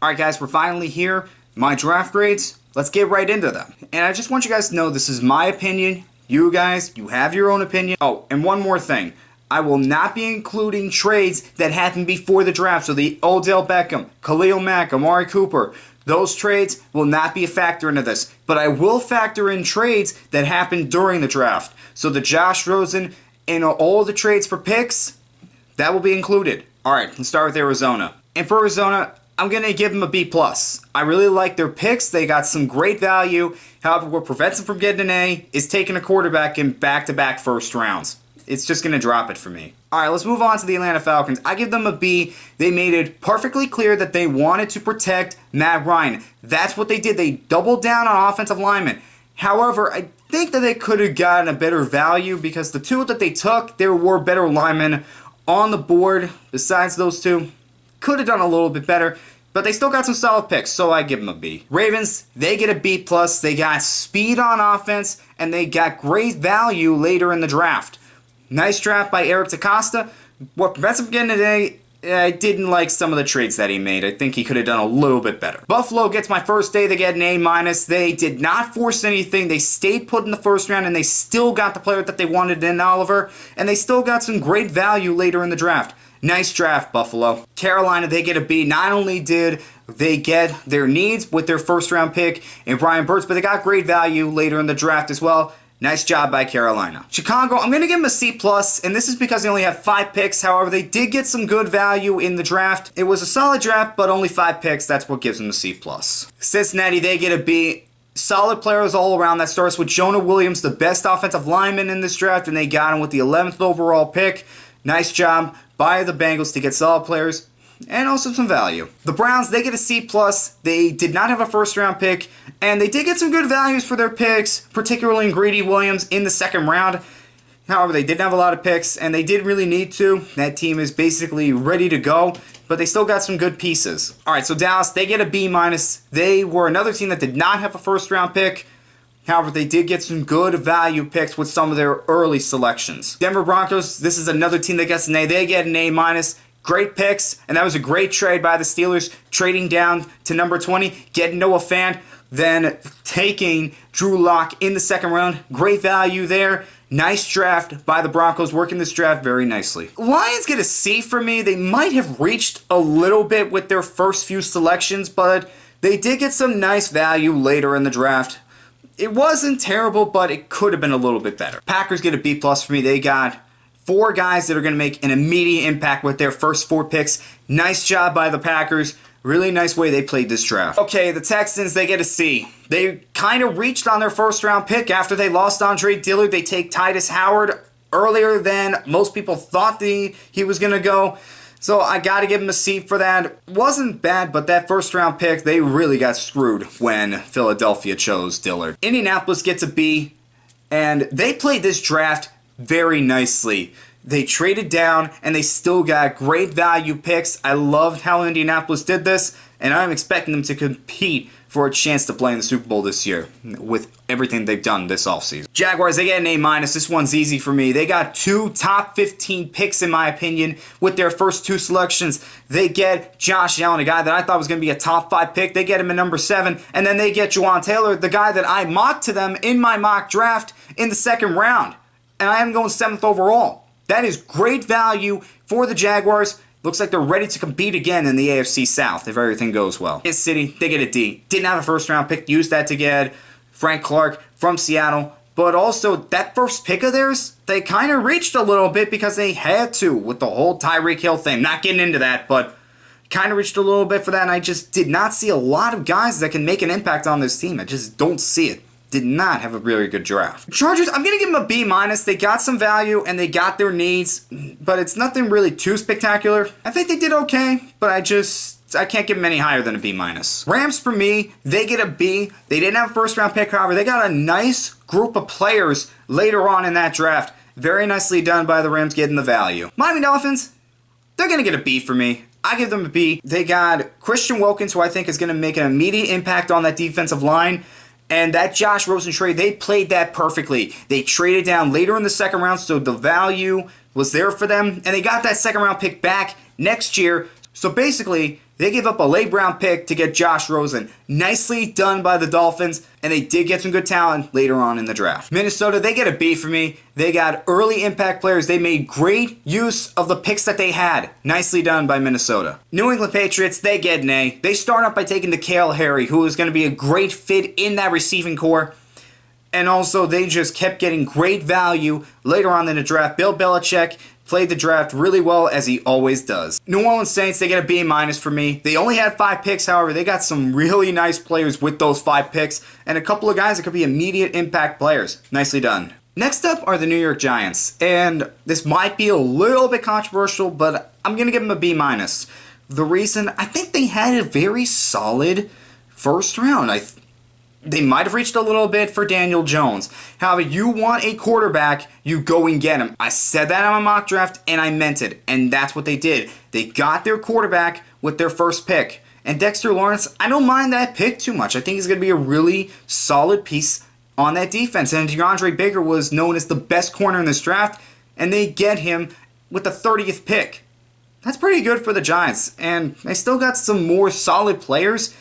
Alright guys, we're finally here. My draft grades, let's get right into them. And I just want you guys to know this is my opinion. You guys, you have your own opinion. Oh, and one more thing. I will not be including trades that happened before the draft. So the Odell Beckham, Khalil Mack, Amari Cooper, those trades will not be a factor into this. But I will factor in trades that happened during the draft. So the Josh Rosen and all the trades for picks, that will be included. Alright, let's start with Arizona. And for Arizona, I'm going to give them a B+. I really like their picks. They got some great value. However, what prevents them from getting an A is taking a quarterback in back-to-back first rounds. It's just going to drop it for me. Alright, let's move on to the Atlanta Falcons. I give them a B. They made it perfectly clear that they wanted to protect Matt Ryan. That's what they did. They doubled down on offensive linemen. However, I think that they could have gotten a better value because the two that they took, there were better linemen on the board besides those two. Could have done a little bit better, but they still got some solid picks, so I give them a B. Ravens, they get a B+. They got speed on offense, and they got great value later in the draft. Nice draft by Eric DeCosta. What prevents him from getting today, I didn't like some of the trades that he made. I think he could have done a little bit better. Buffalo gets my first day. They get an A-. They did not force anything. They stayed put in the first round, and they still got the player that they wanted in Oliver, and they still got some great value later in the draft. Nice draft, Buffalo. Carolina, they get a B. Not only did they get their needs with their first-round pick in Brian Burns, but they got great value later in the draft as well. Nice job by Carolina. Chicago, I'm going to give them a C+, and this is because they only have 5 picks. However, they did get some good value in the draft. It was a solid draft, but only 5 picks. That's what gives them a C+. Cincinnati, they get a B. Solid players all around. That starts with Jonah Williams, the best offensive lineman in this draft, and they got him with the 11th overall pick. Nice job by the Bengals to get solid players and also some value. The Browns, they get a C+. They did not have a first-round pick, and they did get some good values for their picks, particularly in Greedy Williams in the second round. However, they didn't have a lot of picks, and they did really need to. That team is basically ready to go, but they still got some good pieces. All right, so Dallas, they get a B-. They were another team that did not have a first-round pick. However, they did get some good value picks with some of their early selections. Denver Broncos, this is another team that gets an A. They get an A-. Great picks, and that was a great trade by the Steelers, trading down to number 20, getting Noah Fant, then taking Drew Lock in the second round. Great value there. Nice draft by the Broncos, working this draft very nicely. Lions get a C for me. They might have reached a little bit with their first few selections, but they did get some nice value later in the draft. It wasn't terrible, but it could have been a little bit better. Packers get a B+ for me. They got 4 guys that are going to make an immediate impact with their first 4 picks. Nice job by the Packers. Really nice way they played this draft. Okay, the Texans, they get a C. They kind of reached on their first-round pick after they lost Andre Dillard. They take Titus Howard earlier than most people thought he was going to go. So I got to give him a C for that. Wasn't bad, but that first-round pick, they really got screwed when Philadelphia chose Dillard. Indianapolis gets a B, and they played this draft very nicely. They traded down, and they still got great value picks. I loved how Indianapolis did this, and I'm expecting them to compete for a chance to play in the Super Bowl this year with everything they've done this offseason. Jaguars, they get an A-. This one's easy for me. They got 2 top 15 picks, in my opinion, with their first 2 selections. They get Josh Allen, a guy that I thought was going to be a top 5 pick. They get him at number 7, and then they get Juwan Taylor, the guy that I mocked to them in my mock draft in the second round. And I am going 7th overall. That is great value for the Jaguars. Looks like they're ready to compete again in the AFC South if everything goes well. Kansas City, they get a D. Didn't have a first-round pick. Used that to get Frank Clark from Seattle. But also, that first pick of theirs, they kind of reached a little bit because they had to with the whole Tyreek Hill thing. Not getting into that, but kind of reached a little bit for that. And I just did not see a lot of guys that can make an impact on this team. I just don't see it. Did not have a really good draft. Chargers, I'm going to give them a B-. They got some value and they got their needs, but it's nothing really too spectacular. I think they did okay, but I can't give them any higher than a B-. Rams, for me, they get a B. They didn't have a first-round pick, however. They got a nice group of players later on in that draft. Very nicely done by the Rams getting the value. Miami Dolphins, they're going to get a B for me. I give them a B. They got Christian Wilkins, who I think is going to make an immediate impact on that defensive line. And that Josh Rosen trade, they played that perfectly. They traded down later in the second round, so the value was there for them. And they got that second round pick back next year. So basically, They gave up a late round pick to get Josh Rosen. Nicely done by the Dolphins, and they did get some good talent later on in the draft. Minnesota, they get a B for me. They got early impact players. They made great use of the picks that they had. Nicely done by Minnesota. New England Patriots, they get an A. They start off by taking N'Keal Harry, who is going to be a great fit in that receiving core. And also, they just kept getting great value later on in the draft. Bill Belichick played the draft really well, as he always does. New Orleans Saints, they get a B- for me. They only had 5 picks, however. They got some really nice players with those 5 picks, and a couple of guys that could be immediate impact players. Nicely done. Next up are the New York Giants, and this might be a little bit controversial, but I'm going to give them a B-. The reason, I think they had a very solid first round. They might have reached a little bit for Daniel Jones. However, you want a quarterback, you go and get him. I said that on my mock draft, and I meant it. And that's what they did. They got their quarterback with their first pick. And Dexter Lawrence, I don't mind that pick too much. I think he's going to be a really solid piece on that defense. And DeAndre Baker was known as the best corner in this draft, and they get him with the 30th pick. That's pretty good for the Giants. And they still got some more solid players.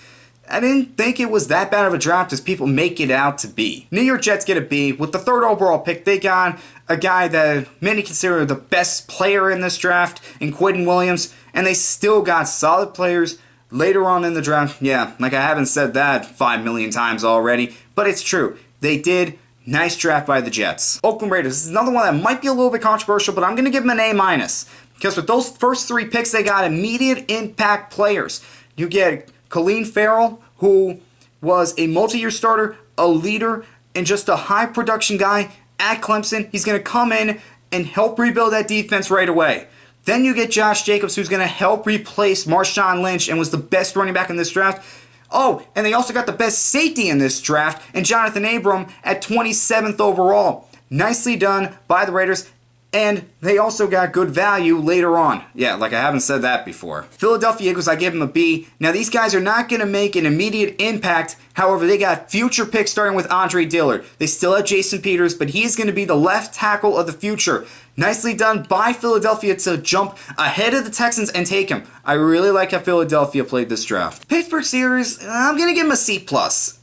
I didn't think it was that bad of a draft as people make it out to be. New York Jets get a B. With the 3rd overall pick, they got a guy that many consider the best player in this draft in Quentin Williams, and they still got solid players later on in the draft. Yeah, like I haven't said that 5 million times already, but it's true. They did. Nice draft by the Jets. Oakland Raiders, this is another one that might be a little bit controversial, but I'm going to give them an A-. Because with those first 3 picks, they got immediate impact players. You get Colleen Farrell, who was a multi-year starter, a leader, and just a high-production guy at Clemson. He's going to come in and help rebuild that defense right away. Then you get Josh Jacobs, who's going to help replace Marshawn Lynch and was the best running back in this draft. Oh, and they also got the best safety in this draft, and Jonathan Abram at 27th overall. Nicely done by the Raiders. And they also got good value later on. Yeah, like I haven't said that before. Philadelphia Eagles, I give them a B. Now, these guys are not going to make an immediate impact. However, they got future picks starting with Andre Dillard. They still have Jason Peters, but he's going to be the left tackle of the future. Nicely done by Philadelphia to jump ahead of the Texans and take him. I really like how Philadelphia played this draft. Pittsburgh Steelers, I'm going to give him a C+.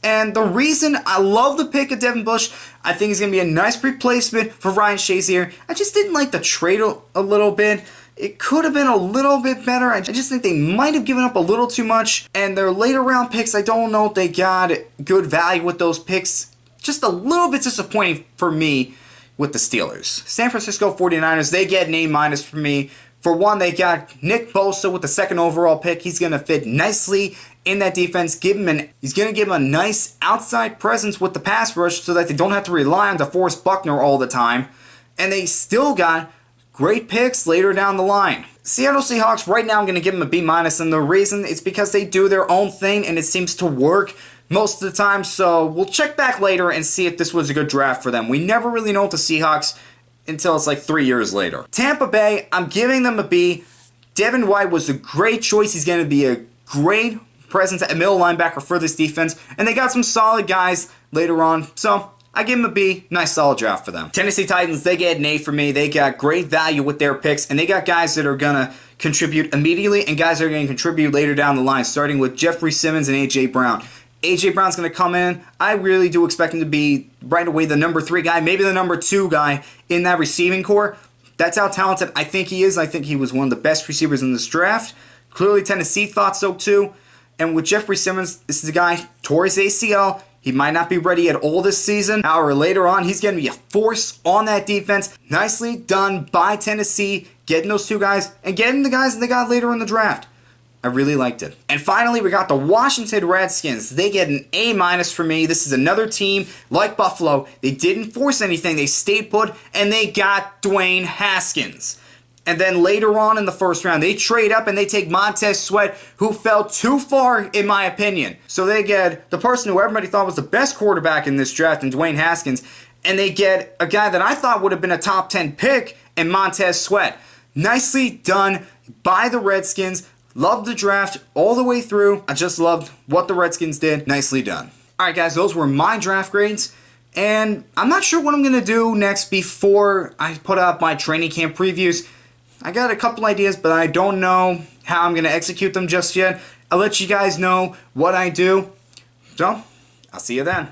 And the reason I love the pick of Devin Bush, I think he's going to be a nice replacement for Ryan Shazier. I just didn't like the trade a little bit. It could have been a little bit better. I just think they might have given up a little too much. And their later round picks, I don't know if they got good value with those picks. Just a little bit disappointing for me with the Steelers. San Francisco 49ers, they get an A- for me. For one, they got Nick Bosa with the 2nd overall pick. He's going to fit nicely in that defense. He's going to give him a nice outside presence with the pass rush so that they don't have to rely on DeForest Buckner all the time. And they still got great picks later down the line. Seattle Seahawks, right now I'm going to give them a B-, and the reason is because they do their own thing and it seems to work most of the time, so we'll check back later and see if this was a good draft for them. We never really know with the Seahawks until it's like 3 years later. Tampa Bay, I'm giving them a B. Devin White was a great choice. He's going to be a great presence at middle linebacker for this defense, and they got some solid guys later on, so I give them a B. Nice solid draft for them. Tennessee Titans, they get an A for me. They got great value with their picks, and they got guys that are going to contribute immediately and guys that are going to contribute later down the line, starting with Jeffrey Simmons and A.J. Brown. A.J. Brown's going to come in. I really do expect him to be right away the number 3 guy, maybe the number 2 guy in that receiving core. That's how talented I think he is. I think he was one of the best receivers in this draft. Clearly, Tennessee thought so too. And with Jeffrey Simmons, this is a guy, tore his ACL. He might not be ready at all this season. However, later on, he's going to be a force on that defense. Nicely done by Tennessee, getting those 2 guys and getting the guys that they got later in the draft. I really liked it. And finally, we got the Washington Redskins. They get an A- for me. This is another team like Buffalo. They didn't force anything. They stayed put, and they got Dwayne Haskins. And then later on in the first round, they trade up and they take Montez Sweat, who fell too far, in my opinion. So they get the person who everybody thought was the best quarterback in this draft, in Dwayne Haskins, and they get a guy that I thought would have been a top 10 pick in Montez Sweat. Nicely done by the Redskins. Loved the draft all the way through. I just loved what the Redskins did. Nicely done. Alright guys, those were my draft grades. And I'm not sure what I'm going to do next before I put out my training camp previews. I got a couple ideas, but I don't know how I'm going to execute them just yet. I'll let you guys know what I do. So, I'll see you then.